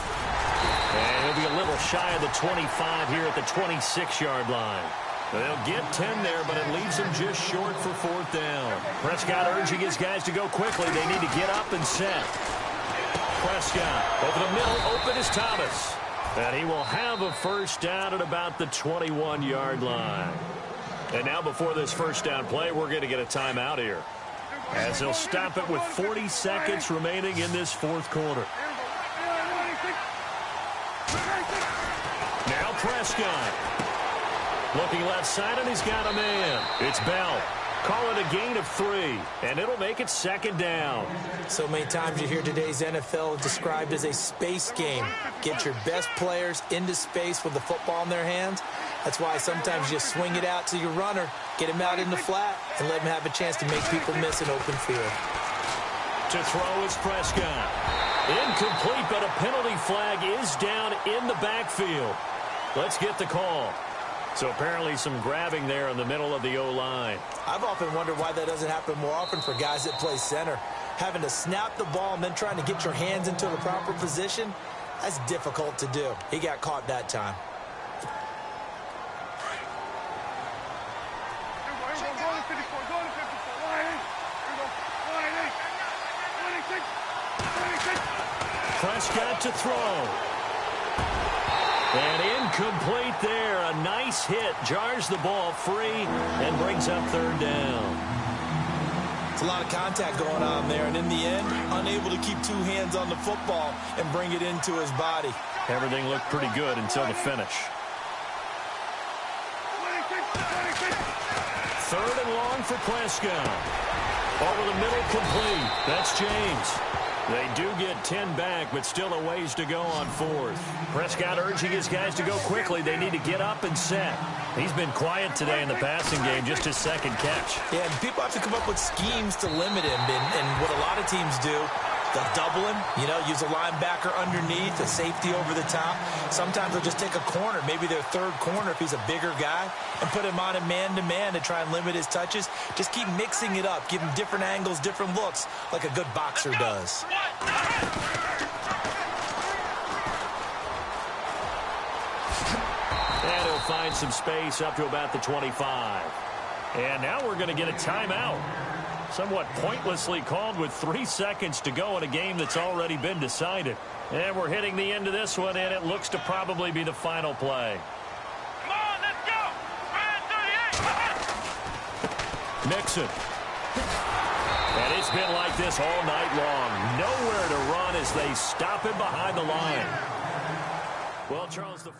S2: And he'll be a little shy of the 25 here at the 26-yard line. They'll get 10 there, but it leaves them just short for 4th down. Prescott urging his guys to go quickly. They need to get up and set. Prescott over the middle. Open is Thomas. And he will have a first down at about the 21-yard line. And now before this first down play, we're going to get a timeout here, as they'll stop it with 40 seconds remaining in this fourth quarter. Now Prescott. Looking left side, and he's got a man. It's Bell. Call it a gain of 3, and it'll make it second down.
S3: So many times you hear today's NFL described as a space game. Get your best players into space with the football in their hands. That's why sometimes you swing it out to your runner, get him out in the flat, and let him have a chance to make people miss an open field.
S2: To throw is Prescott. Incomplete, but a penalty flag is down in the backfield. Let's get the call. So apparently some grabbing there in the middle of the O-line.
S3: I've often wondered why that doesn't happen more often for guys that play center. Having to snap the ball and then trying to get your hands into the proper position, that's difficult to do. He got caught that time.
S2: Prescott to throw. And incomplete there. A nice hit. Jars the ball free and brings up third down.
S3: It's a lot of contact going on there, and in the end, unable to keep two hands on the football and bring it into his body.
S2: Everything looked pretty good until the finish. Third and long for Prescott. Over the middle, complete. That's James. They do get 10 back, but still a ways to go on fourth. Prescott urging his guys to go quickly. They need to get up and set. He's been quiet today in the passing game, just his second catch.
S3: Yeah, and people have to come up with schemes to limit him, and what a lot of teams do, they'll double him, use a linebacker underneath, a safety over the top. Sometimes they'll just take a corner, maybe their third corner if he's a bigger guy, and put him on a man-to-man to try and limit his touches. Just keep mixing it up, give him different angles, different looks, like a good boxer does.
S2: And he'll find some space up to about the 25. And now we're going to get a timeout. Somewhat pointlessly called with 3 seconds to go in a game that's already been decided. And we're hitting the end of this one, and it looks to probably be the final play.
S4: Come on, let's go. Ryan 38.
S2: Nixon. And it's been like this all night long. Nowhere to run as they stop him behind the line. Well, Charles, the